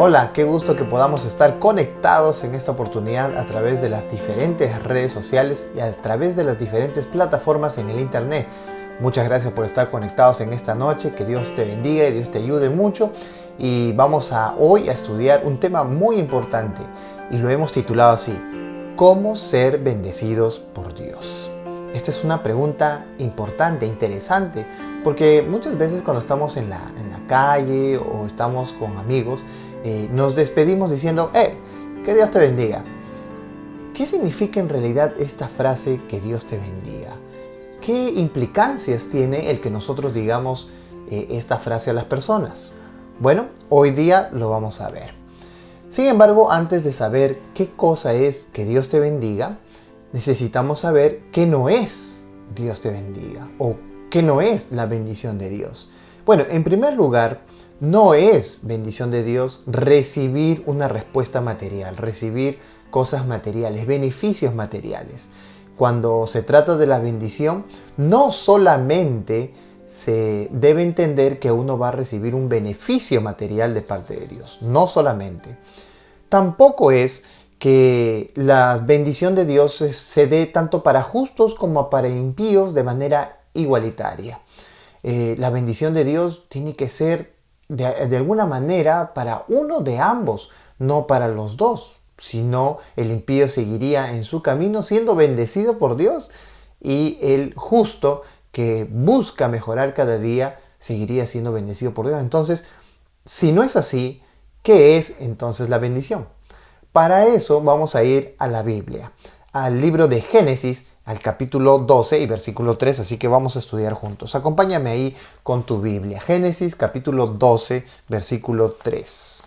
Hola, qué gusto que podamos estar conectados en esta oportunidad a través de las diferentes redes sociales y a través de las diferentes plataformas en el internet. Muchas gracias por estar conectados en esta noche, que Dios te bendiga y Dios te ayude mucho. Y vamos hoy a estudiar un tema muy importante y lo hemos titulado así: ¿cómo ser bendecidos por Dios? Esta es una pregunta importante, interesante, porque muchas veces cuando estamos en la calle o estamos con amigos, nos despedimos diciendo, que Dios te bendiga. ¿Qué significa en realidad esta frase, que Dios te bendiga? ¿Qué implicancias tiene el que nosotros digamos esta frase a las personas? Bueno, hoy día lo vamos a ver. Sin embargo, antes de saber qué cosa es que Dios te bendiga, necesitamos saber qué no es Dios te bendiga o qué no es la bendición de Dios. Bueno, en primer lugar, no es bendición de Dios recibir una respuesta material, recibir cosas materiales, beneficios materiales. Cuando se trata de la bendición, no solamente se debe entender que uno va a recibir un beneficio material de parte de Dios, no solamente. Tampoco es que la bendición de Dios se dé tanto para justos como para impíos de manera igualitaria. La bendición de Dios tiene que ser de alguna manera para uno de ambos, no para los dos. Si no, el impío seguiría en su camino siendo bendecido por Dios y el justo que busca mejorar cada día seguiría siendo bendecido por Dios. Entonces, si no es así, ¿qué es entonces la bendición? Para eso vamos a ir a la Biblia, al libro de Génesis, al capítulo 12 y versículo 3, así que vamos a estudiar juntos. Acompáñame ahí con tu Biblia. Génesis capítulo 12, versículo 3.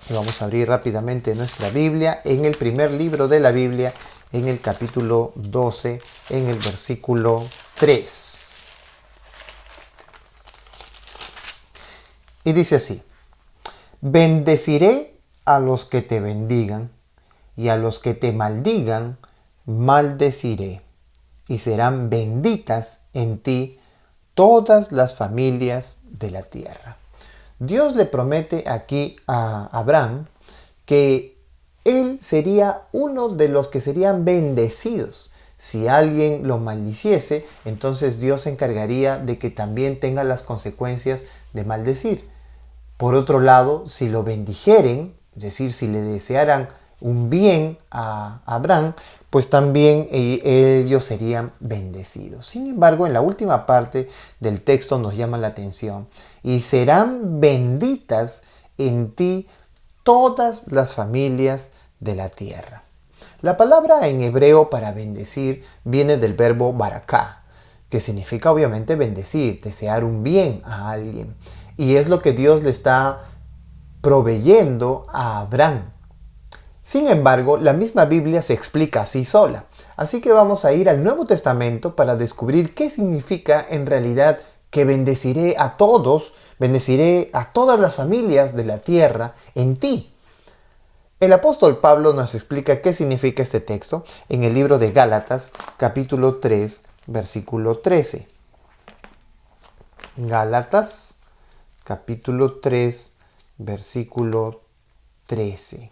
Y vamos a abrir rápidamente nuestra Biblia en el primer libro de la Biblia, en el capítulo 12, en el versículo 3. Y dice así: bendeciré a los que te bendigan, y a los que te maldigan, maldeciré, y serán benditas en ti todas las familias de la tierra. Dios le promete aquí a Abraham que él sería uno de los que serían bendecidos. Si alguien lo maldiciese, entonces Dios se encargaría de que también tenga las consecuencias de maldecir. Por otro lado, si lo bendijeren, es decir, si le desearan un bien a Abraham, pues también ellos serían bendecidos. Sin embargo, en la última parte del texto nos llama la atención: y serán benditas en ti todas las familias de la tierra. La palabra en hebreo para bendecir viene del verbo baraká, que significa obviamente bendecir, desear un bien a alguien. Y es lo que Dios le está proveyendo a Abraham. Sin embargo, la misma Biblia se explica así sola. Así que vamos a ir al Nuevo Testamento para descubrir qué significa en realidad que bendeciré a todos, bendeciré a todas las familias de la tierra en ti. El apóstol Pablo nos explica qué significa este texto en el libro de Gálatas, capítulo 3, versículo 13. Gálatas, capítulo 3, versículo 13.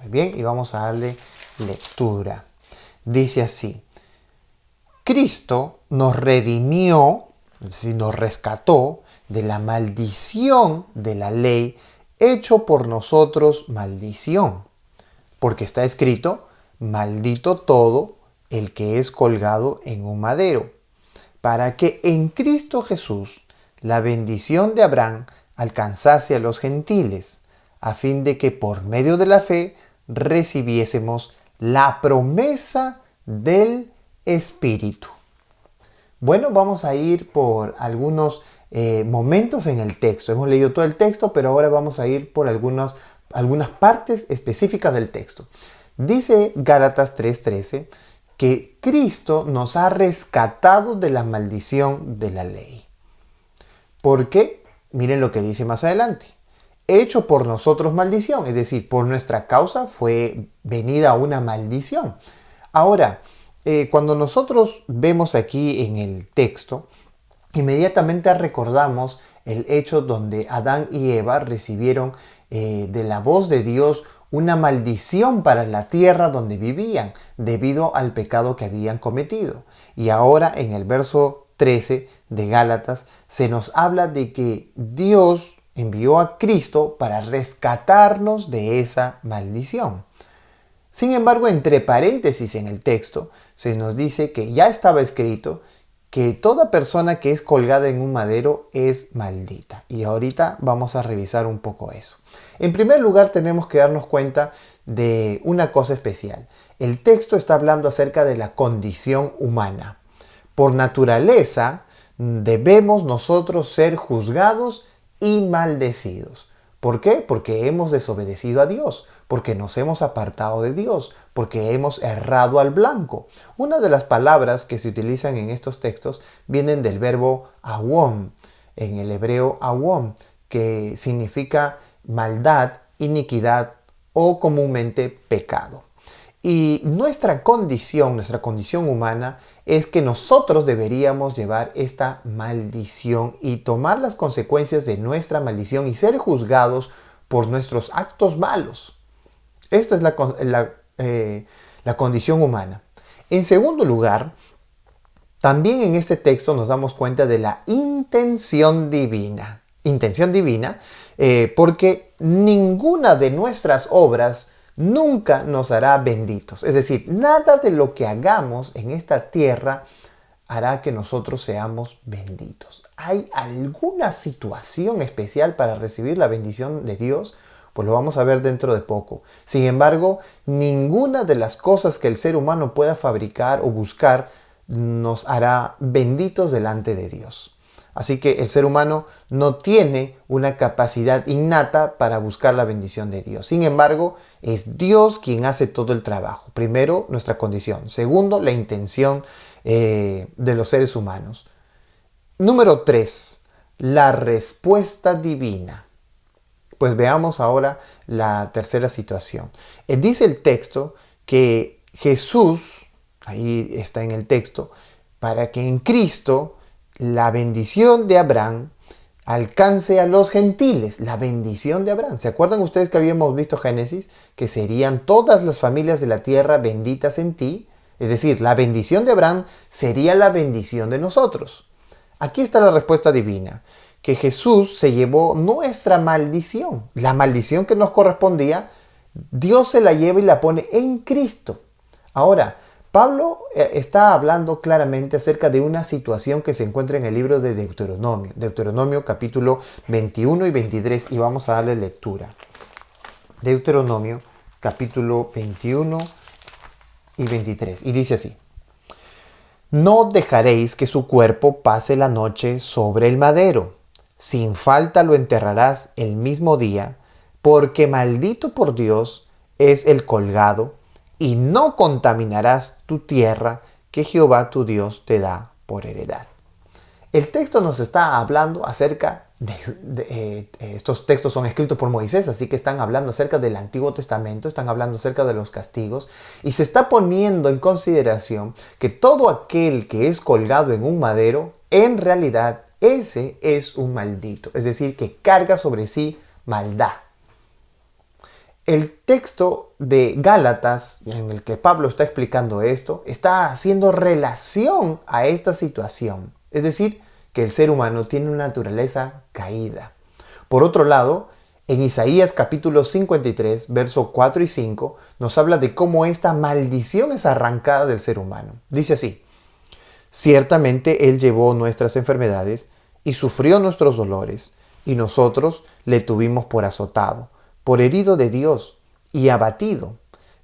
Muy bien, y vamos a darle lectura. Dice así: Cristo nos redimió, es decir, nos rescató de la maldición de la ley, hecho por nosotros maldición. Porque está escrito: maldito todo el que es colgado en un madero, para que en Cristo Jesús la bendición de Abraham alcanzase a los gentiles, a fin de que por medio de la fe recibiésemos la promesa del Espíritu. Bueno, vamos a ir por algunos momentos en el texto. Hemos leído todo el texto, pero ahora vamos a ir por algunas partes específicas del texto. Dice Gálatas 3:13 que Cristo nos ha rescatado de la maldición de la ley. ¿Por qué? Miren lo que dice más adelante: hecho por nosotros maldición, es decir, por nuestra causa fue venida una maldición. Ahora, cuando nosotros vemos aquí en el texto, inmediatamente recordamos el hecho donde Adán y Eva recibieron de la voz de Dios una maldición para la tierra donde vivían debido al pecado que habían cometido. Y ahora en el verso 13 de Gálatas se nos habla de que Dios envió a Cristo para rescatarnos de esa maldición. Sin embargo, entre paréntesis en el texto se nos dice que ya estaba escrito que toda persona que es colgada en un madero es maldita. Y ahorita vamos a revisar un poco eso. En primer lugar, tenemos que darnos cuenta de una cosa especial. El texto está hablando acerca de la condición humana. Por naturaleza, debemos nosotros ser juzgados y maldecidos. ¿Por qué? Porque hemos desobedecido a Dios, porque nos hemos apartado de Dios, porque hemos errado al blanco. Una de las palabras que se utilizan en estos textos vienen del verbo awom, en el hebreo awom, que significa maldad, iniquidad o comúnmente pecado. Y nuestra condición humana es que nosotros deberíamos llevar esta maldición y tomar las consecuencias de nuestra maldición y ser juzgados por nuestros actos malos. Esta es la condición humana. En segundo lugar, también en este texto nos damos cuenta de la intención divina. Intención divina porque ninguna de nuestras obras nunca nos hará benditos. Es decir, nada de lo que hagamos en esta tierra hará que nosotros seamos benditos. ¿Hay alguna situación especial para recibir la bendición de Dios? Pues lo vamos a ver dentro de poco. Sin embargo, ninguna de las cosas que el ser humano pueda fabricar o buscar nos hará benditos delante de Dios. Así que el ser humano no tiene una capacidad innata para buscar la bendición de Dios. Sin embargo, es Dios quien hace todo el trabajo. Primero, nuestra condición. Segundo, la intención de los seres humanos. Número 3, la respuesta divina. Pues veamos ahora la tercera situación. Dice el texto que Jesús, ahí está en el texto, para que en Cristo la bendición de Abraham alcance a los gentiles. La bendición de Abraham. ¿Se acuerdan ustedes que habíamos visto Génesis? Que serían todas las familias de la tierra benditas en ti. Es decir, la bendición de Abraham sería la bendición de nosotros. Aquí está la respuesta divina. Que Jesús se llevó nuestra maldición. La maldición que nos correspondía, Dios se la lleva y la pone en Cristo. Ahora, Pablo está hablando claramente acerca de una situación que se encuentra en el libro de Deuteronomio. Deuteronomio capítulo 21 y 23 y vamos a darle lectura. Deuteronomio capítulo 21 y 23 y dice así. No dejaréis que su cuerpo pase la noche sobre el madero. Sin falta lo enterrarás el mismo día, porque maldito por Dios es el colgado, y no contaminarás tu tierra que Jehová tu Dios te da por heredad. El texto nos está hablando acerca estos textos son escritos por Moisés, así que están hablando acerca del Antiguo Testamento, están hablando acerca de los castigos y se está poniendo en consideración que todo aquel que es colgado en un madero, en realidad ese es un maldito, es decir, que carga sobre sí maldad. El texto de Gálatas, en el que Pablo está explicando esto, está haciendo relación a esta situación. Es decir, que el ser humano tiene una naturaleza caída. Por otro lado, en Isaías capítulo 53, versos 4 y 5, nos habla de cómo esta maldición es arrancada del ser humano. Dice así, ciertamente Él llevó nuestras enfermedades y sufrió nuestros dolores, y nosotros le tuvimos por azotado, por herido de Dios y abatido.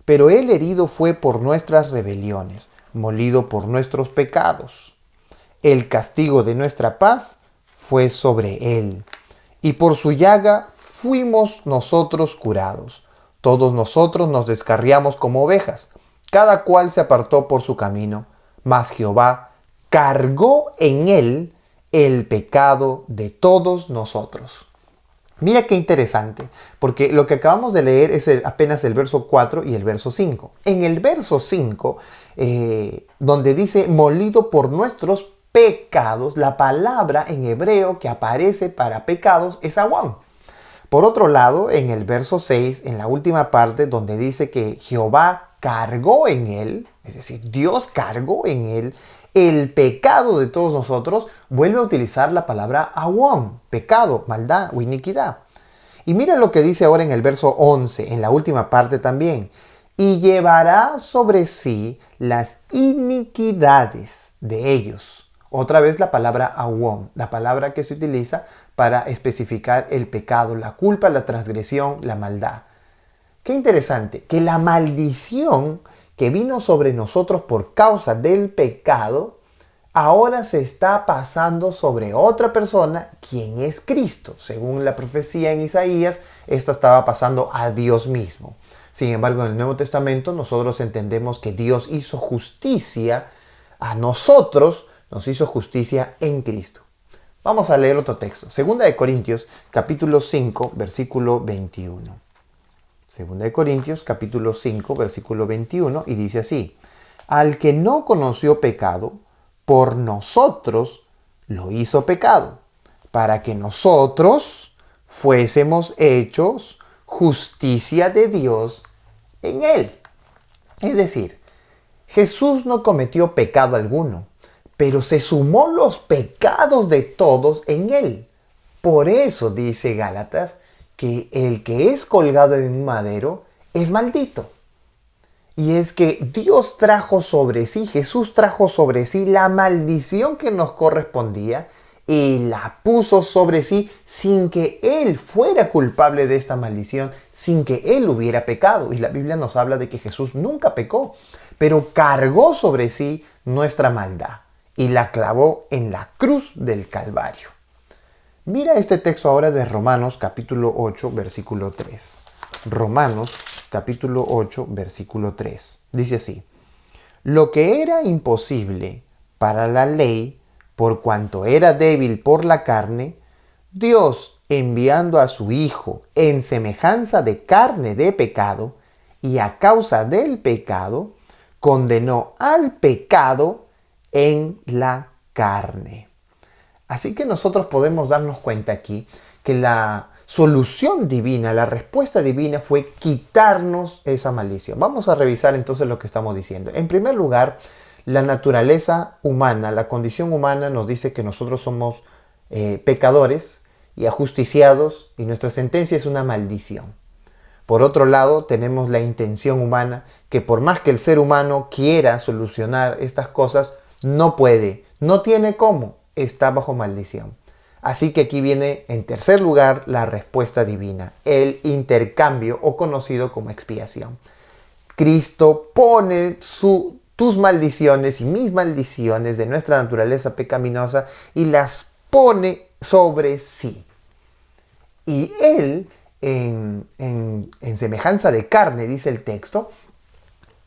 Pero Él herido fue por nuestras rebeliones, molido por nuestros pecados. El castigo de nuestra paz fue sobre Él, y por su llaga fuimos nosotros curados. Todos nosotros nos descarriamos como ovejas, cada cual se apartó por su camino, mas Jehová cargó en Él el pecado de todos nosotros. Mira qué interesante, porque lo que acabamos de leer es apenas el verso 4 y el verso 5. En el verso 5, donde dice molido por nuestros pecados, la palabra en hebreo que aparece para pecados es awam. Por otro lado, en el verso 6, en la última parte, donde dice que Jehová cargó en él, es decir, Dios cargó en él el pecado de todos nosotros, vuelve a utilizar la palabra awon, pecado, maldad o iniquidad. Y mira lo que dice ahora en el verso 11, en la última parte también. Y llevará sobre sí las iniquidades de ellos. Otra vez la palabra awon, la palabra que se utiliza para especificar el pecado, la culpa, la transgresión, la maldad. Qué interesante, que la maldición que vino sobre nosotros por causa del pecado, ahora se está pasando sobre otra persona, quien es Cristo. Según la profecía en Isaías, esta estaba pasando a Dios mismo. Sin embargo, en el Nuevo Testamento nosotros entendemos que Dios hizo justicia a nosotros, nos hizo justicia en Cristo. Vamos a leer otro texto. Segunda de Corintios, capítulo 5, versículo 21. Segunda de Corintios, capítulo 5, versículo 21, y dice así: al que no conoció pecado, por nosotros lo hizo pecado, para que nosotros fuésemos hechos justicia de Dios en él. Es decir, Jesús no cometió pecado alguno, pero se sumó los pecados de todos en él. Por eso dice Gálatas que el que es colgado en un madero es maldito. Y es que Dios trajo sobre sí, Jesús trajo sobre sí la maldición que nos correspondía y la puso sobre sí sin que Él fuera culpable de esta maldición, sin que Él hubiera pecado. Y la Biblia nos habla de que Jesús nunca pecó, pero cargó sobre sí nuestra maldad y la clavó en la cruz del Calvario. Mira este texto ahora de Romanos capítulo 8, versículo 3. Romanos capítulo 8, versículo 3. Dice así: lo que era imposible para la ley, por cuanto era débil por la carne, Dios, enviando a su Hijo en semejanza de carne de pecado, y a causa del pecado, condenó al pecado en la carne. Así que nosotros podemos darnos cuenta aquí que la solución divina, la respuesta divina fue quitarnos esa maldición. Vamos a revisar entonces lo que estamos diciendo. En primer lugar, la naturaleza humana, la condición humana nos dice que nosotros somos pecadores y ajusticiados y nuestra sentencia es una maldición. Por otro lado, tenemos la intención humana que por más que el ser humano quiera solucionar estas cosas, no puede, no tiene cómo, está bajo maldición. Así que aquí viene en tercer lugar la respuesta divina, el intercambio o conocido como expiación. Cristo pone tus maldiciones y mis maldiciones de nuestra naturaleza pecaminosa y las pone sobre sí. Y Él, en semejanza de carne, dice el texto,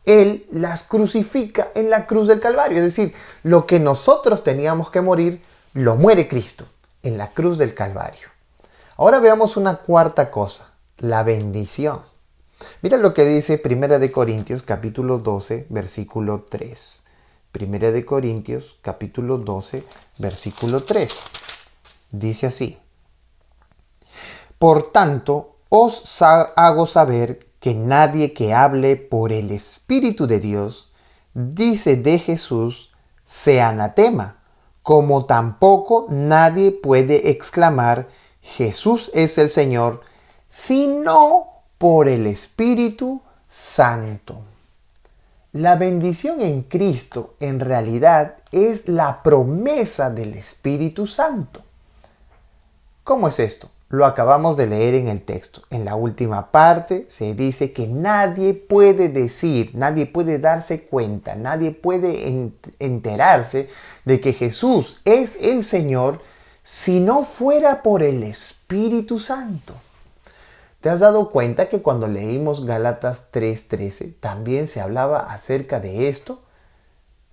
Él las crucifica en la cruz del Calvario. Es decir, lo que nosotros teníamos que morir, lo muere Cristo en la cruz del Calvario. Ahora veamos una cuarta cosa, la bendición. Mira lo que dice 1 de Corintios capítulo 12, versículo 3. 1 de Corintios capítulo 12, versículo 3. Dice así: por tanto, os hago saber que nadie que hable por el Espíritu de Dios dice de Jesús sea anatema, como tampoco nadie puede exclamar Jesús es el Señor, sino por el Espíritu Santo. La bendición en Cristo en realidad es la promesa del Espíritu Santo. ¿Cómo es esto? Lo acabamos de leer en el texto. En la última parte se dice que nadie puede decir, nadie puede darse cuenta, nadie puede enterarse de que Jesús es el Señor si no fuera por el Espíritu Santo. ¿Te has dado cuenta que cuando leímos Gálatas 3:13 también se hablaba acerca de esto?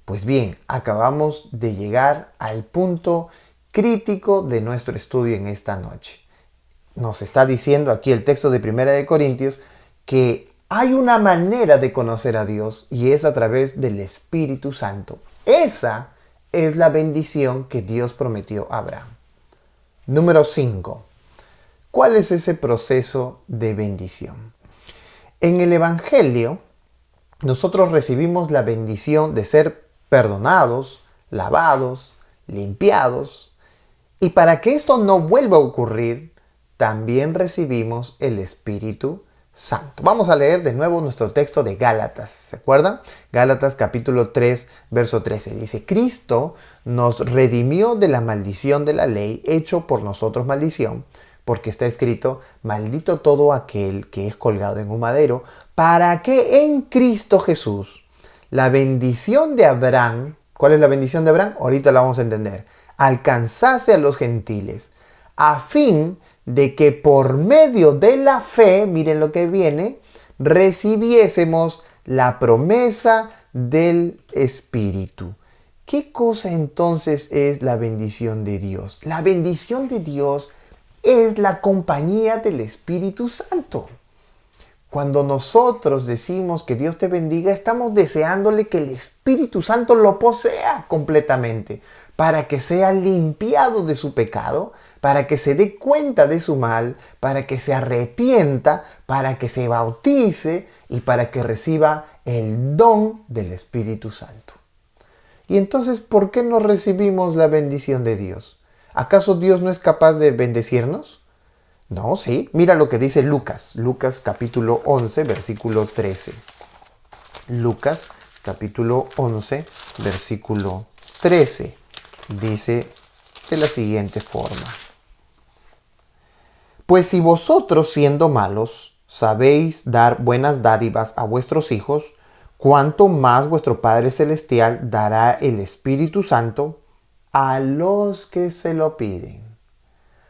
Pues bien, acabamos de llegar al punto crítico de nuestro estudio en esta noche. Nos está diciendo aquí el texto de 1 de Corintios que hay una manera de conocer a Dios y es a través del Espíritu Santo. Esa es la bendición que Dios prometió a Abraham. Número 5. ¿Cuál es ese proceso de bendición? En el Evangelio, nosotros recibimos la bendición de ser perdonados, lavados, limpiados. Y para que esto no vuelva a ocurrir, también recibimos el Espíritu Santo. Vamos a leer de nuevo nuestro texto de Gálatas, ¿se acuerdan? Gálatas capítulo 3, verso 13. Dice, Cristo nos redimió de la maldición de la ley, hecho por nosotros maldición, porque está escrito, maldito todo aquel que es colgado en un madero, para que en Cristo Jesús la bendición de Abraham, ¿cuál es la bendición de Abraham? Ahorita la vamos a entender, alcanzase a los gentiles, a fin de que por medio de la fe, miren lo que viene, recibiésemos la promesa del Espíritu. ¿Qué cosa entonces es la bendición de Dios? La bendición de Dios es la compañía del Espíritu Santo. Cuando nosotros decimos que Dios te bendiga, estamos deseándole que el Espíritu Santo lo posea completamente, para que sea limpiado de su pecado, para que se dé cuenta de su mal, para que se arrepienta, para que se bautice y para que reciba el don del Espíritu Santo. Y entonces, ¿por qué no recibimos la bendición de Dios? ¿Acaso Dios no es capaz de bendecirnos? No, sí. Mira lo que dice Lucas. Lucas capítulo 11, versículo 13. Lucas capítulo 11, versículo 13. Dice de la siguiente forma. Pues si vosotros, siendo malos, sabéis dar buenas dádivas a vuestros hijos, ¿cuánto más vuestro Padre Celestial dará el Espíritu Santo a los que se lo piden?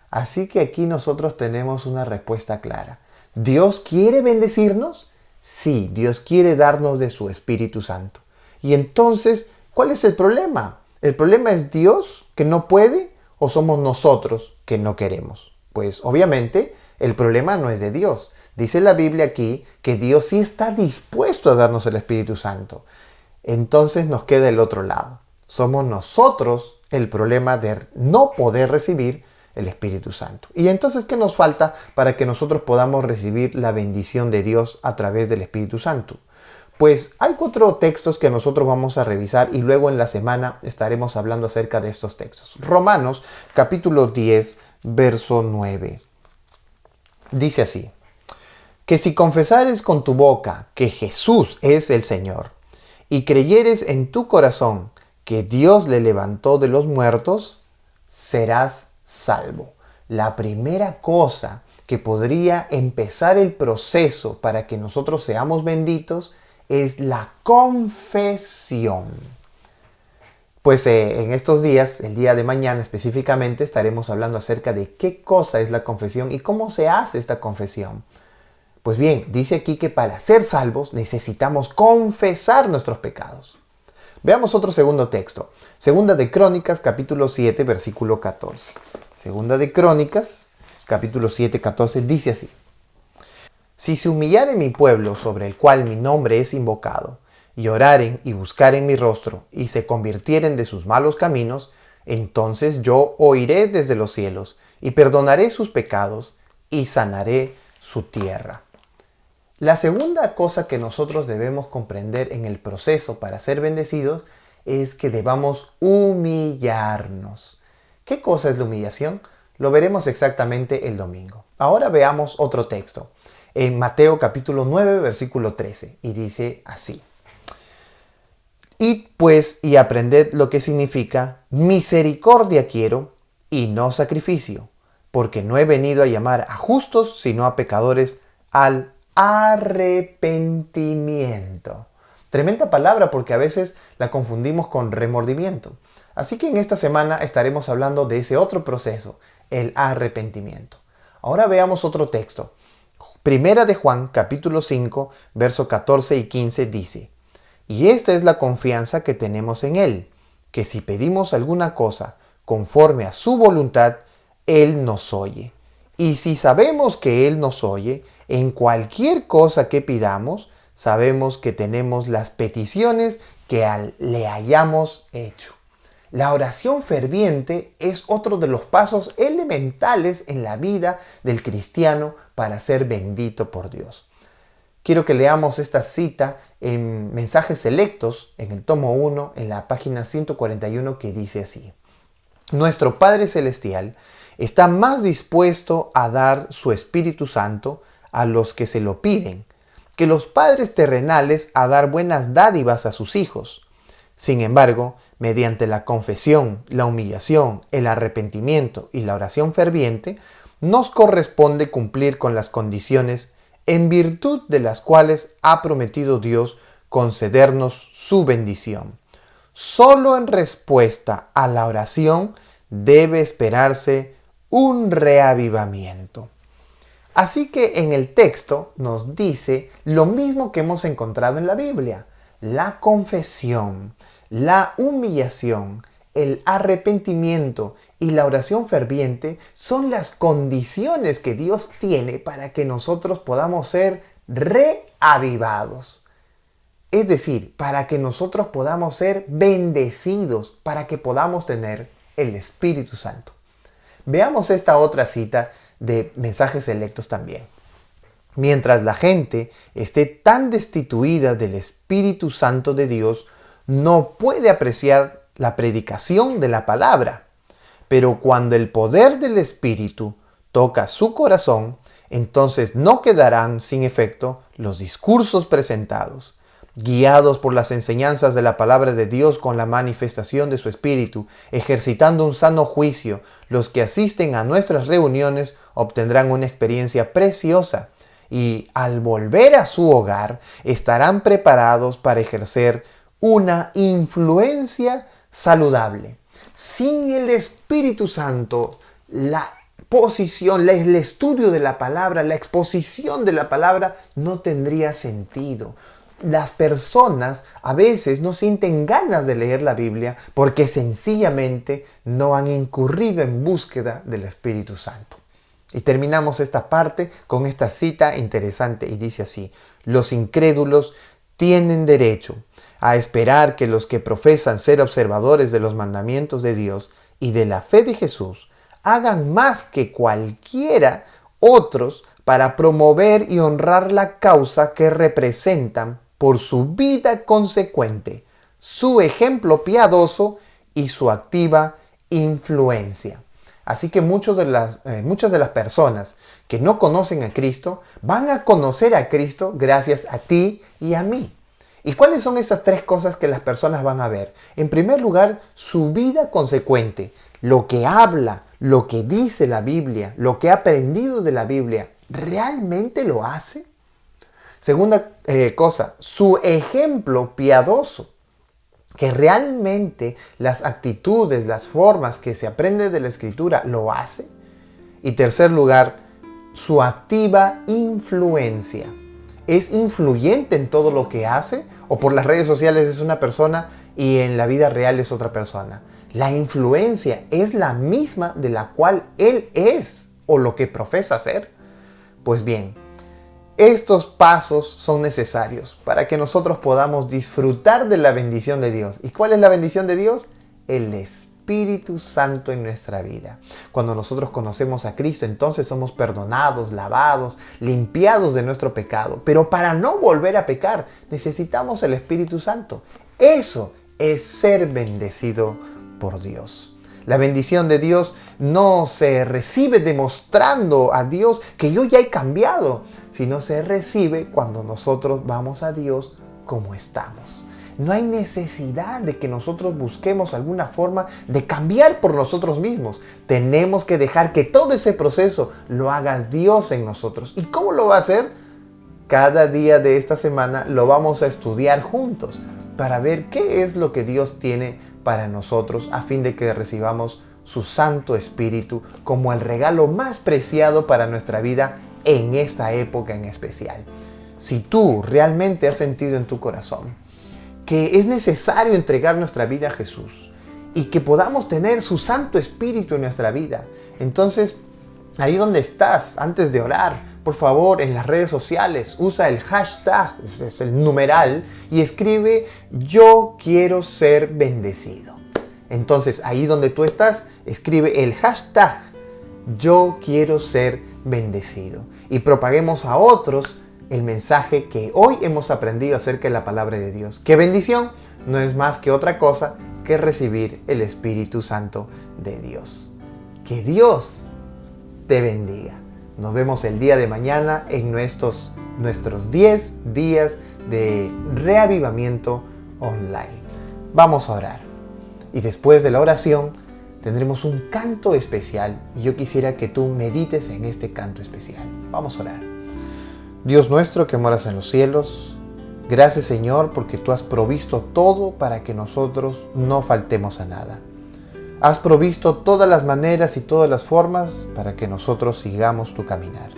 Así que aquí nosotros tenemos una respuesta clara. ¿Dios quiere bendecirnos? Sí, Dios quiere darnos de su Espíritu Santo. Y entonces, ¿cuál es el problema? ¿El problema es Dios que no puede o somos nosotros que no queremos? Pues obviamente el problema no es de Dios. Dice la Biblia aquí que Dios sí está dispuesto a darnos el Espíritu Santo. Entonces nos queda el otro lado. Somos nosotros el problema de no poder recibir el Espíritu Santo. Y entonces, ¿qué nos falta para que nosotros podamos recibir la bendición de Dios a través del Espíritu Santo? Pues hay 4 textos que nosotros vamos a revisar y luego en la semana estaremos hablando acerca de estos textos. Romanos capítulo 10, verso 9. Dice así, que si confesares con tu boca que Jesús es el Señor y creyeres en tu corazón que Dios le levantó de los muertos, serás salvo. La primera cosa que podría empezar el proceso para que nosotros seamos benditos es la confesión. Pues en estos días, el día de mañana específicamente, estaremos hablando acerca de qué cosa es la confesión y cómo se hace esta confesión. Pues bien, dice aquí que para ser salvos necesitamos confesar nuestros pecados. Veamos otro segundo texto. Segunda de Crónicas, capítulo 7, versículo 14. Segunda de Crónicas, capítulo 7, 14, dice así. Si se humillare mi pueblo sobre el cual mi nombre es invocado, y oraren y buscaren mi rostro, y se convirtieren de sus malos caminos, entonces yo oiré desde los cielos, y perdonaré sus pecados, y sanaré su tierra. La segunda cosa que nosotros debemos comprender en el proceso para ser bendecidos es que debamos humillarnos. ¿Qué cosa es la humillación? Lo veremos exactamente el domingo. Ahora veamos otro texto. En Mateo capítulo 9, versículo 13, y dice así. Id pues y aprended lo que significa misericordia quiero y no sacrificio, porque no he venido a llamar a justos, sino a pecadores al arrepentimiento. Tremenda palabra porque a veces la confundimos con remordimiento. Así que en esta semana estaremos hablando de ese otro proceso, el arrepentimiento. Ahora veamos otro texto. Primera de Juan, capítulo 5, versos 14 y 15 dice, y esta es la confianza que tenemos en Él, que si pedimos alguna cosa conforme a su voluntad, Él nos oye. Y si sabemos que Él nos oye, en cualquier cosa que pidamos, sabemos que tenemos las peticiones que le hayamos hecho. La oración ferviente es otro de los pasos elementales en la vida del cristiano para ser bendito por Dios. Quiero que leamos esta cita en Mensajes Selectos, en el tomo 1, en la página 141, que dice así: Nuestro Padre Celestial está más dispuesto a dar su Espíritu Santo a los que se lo piden, que los padres terrenales a dar buenas dádivas a sus hijos. Sin embargo, mediante la confesión, la humillación, el arrepentimiento y la oración ferviente, nos corresponde cumplir con las condiciones en virtud de las cuales ha prometido Dios concedernos su bendición. Solo en respuesta a la oración debe esperarse un reavivamiento. Así que en el texto nos dice lo mismo que hemos encontrado en la Biblia: la confesión, la humillación, el arrepentimiento y la oración ferviente son las condiciones que Dios tiene para que nosotros podamos ser reavivados. Es decir, para que nosotros podamos ser bendecidos, para que podamos tener el Espíritu Santo. Veamos esta otra cita de Mensajes Selectos también. Mientras la gente esté tan destituida del Espíritu Santo de Dios, no puede apreciar la predicación de la palabra. Pero cuando el poder del Espíritu toca su corazón, entonces no quedarán sin efecto los discursos presentados. Guiados por las enseñanzas de la palabra de Dios con la manifestación de su Espíritu, ejercitando un sano juicio, los que asisten a nuestras reuniones obtendrán una experiencia preciosa y al volver a su hogar estarán preparados para ejercer una influencia saludable. Sin el Espíritu Santo, la posición, el estudio de la palabra, la exposición de la palabra no tendría sentido. Las personas a veces no sienten ganas de leer la Biblia porque sencillamente no han incurrido en búsqueda del Espíritu Santo. Y terminamos esta parte con esta cita interesante y dice así: los incrédulos tienen derecho a esperar que los que profesan ser observadores de los mandamientos de Dios y de la fe de Jesús hagan más que cualquiera otros para promover y honrar la causa que representan por su vida consecuente, su ejemplo piadoso y su activa influencia. Así que muchas de las personas que no conocen a Cristo van a conocer a Cristo gracias a ti y a mí. ¿Y cuáles son esas tres cosas que las personas van a ver? En primer lugar, su vida consecuente, lo que habla, lo que dice la Biblia, lo que ha aprendido de la Biblia, ¿realmente lo hace? Segunda cosa, su ejemplo piadoso, que realmente las actitudes, las formas que se aprende de la Escritura lo hace. Y tercer lugar, su activa influencia. ¿Es influyente en todo lo que hace? ¿O por las redes sociales es una persona y en la vida real es otra persona? La influencia es la misma de la cual él es o lo que profesa ser. Pues bien, estos pasos son necesarios para que nosotros podamos disfrutar de la bendición de Dios. ¿Y cuál es la bendición de Dios? El Espíritu Santo en nuestra vida. Cuando nosotros conocemos a Cristo, entonces somos perdonados, lavados, limpiados de nuestro pecado. Pero para no volver a pecar, necesitamos el Espíritu Santo. Eso es ser bendecido por Dios. La bendición de Dios no se recibe demostrando a Dios que yo ya he cambiado, sino se recibe cuando nosotros vamos a Dios como estamos. No hay necesidad de que nosotros busquemos alguna forma de cambiar por nosotros mismos. Tenemos que dejar que todo ese proceso lo haga Dios en nosotros. ¿Y cómo lo va a hacer? Cada día de esta semana lo vamos a estudiar juntos para ver qué es lo que Dios tiene para nosotros a fin de que recibamos su Santo Espíritu como el regalo más preciado para nuestra vida en esta época en especial. Si tú realmente has sentido en tu corazón que es necesario entregar nuestra vida a Jesús y que podamos tener su Santo Espíritu en nuestra vida, entonces ahí donde estás, antes de orar, por favor, en las redes sociales, usa el hashtag, es el numeral, y escribe: yo quiero ser bendecido. Entonces, ahí donde tú estás, escribe el hashtag Yo quiero ser bendecido y propaguemos a otros el mensaje que hoy hemos aprendido acerca de la palabra de Dios. Que bendición no es más que otra cosa que recibir el Espíritu Santo de Dios. Que Dios te bendiga. Nos vemos el día de mañana en nuestros 10 días de reavivamiento online. Vamos a orar. Y después de la oración tendremos un canto especial y yo quisiera que tú medites en este canto especial. Vamos a orar. Dios nuestro que moras en los cielos, gracias Señor porque tú has provisto todo para que nosotros no faltemos a nada. Has provisto todas las maneras y todas las formas para que nosotros sigamos tu caminar.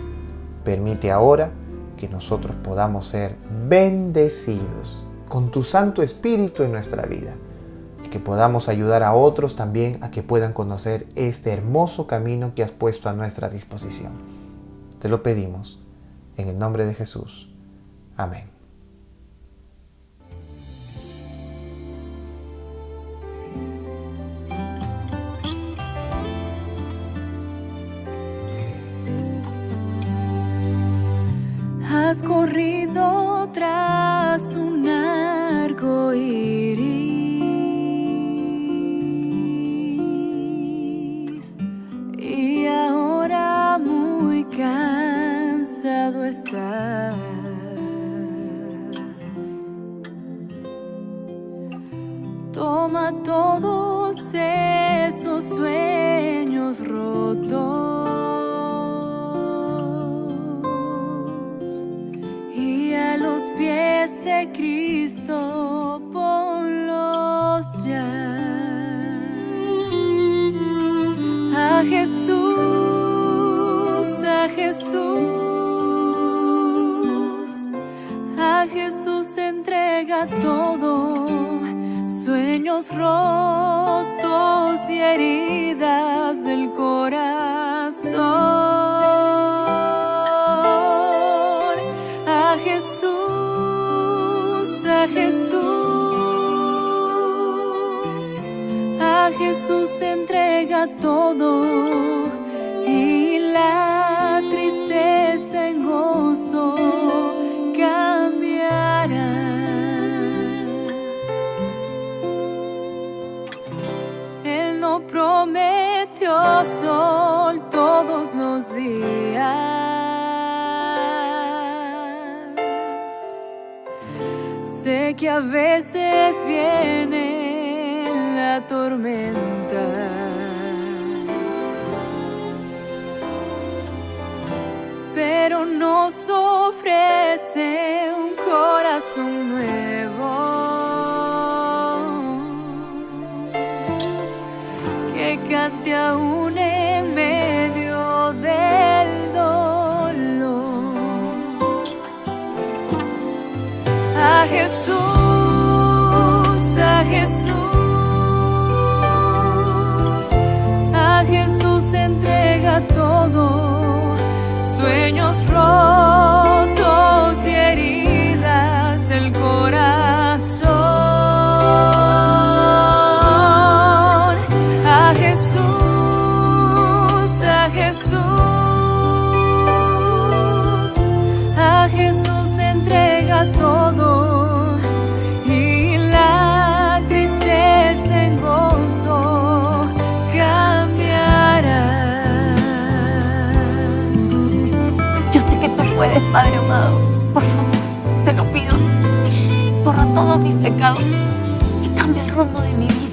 Permite ahora que nosotros podamos ser bendecidos con tu Santo Espíritu en nuestra vida y que podamos ayudar a otros también a que puedan conocer este hermoso camino que has puesto a nuestra disposición. Te lo pedimos en el nombre de Jesús. Amén. Has corrido tras un arco iris y ahora muy cansado estás. Toma todos esos sueños rotos los pies de Cristo, ponlos ya. A Jesús, a Jesús, a Jesús entrega todo, sueños rotos y heridas del corazón. A Jesús entrega todo y la tristeza en gozo cambiará. Él no prometió sol todos los días. Sé que a veces viene la tormenta, pero nos ofrece un corazón nuevo que cante aún en medio del dolor. A Jesús, a Jesús, a Jesús entrega todo, sueños rotos y heridas del corazón. A Jesús, a Jesús, a Jesús entrega todo. Puedes, Padre amado, por favor, te lo pido, borra todos mis pecados y cambia el rumbo de mi vida.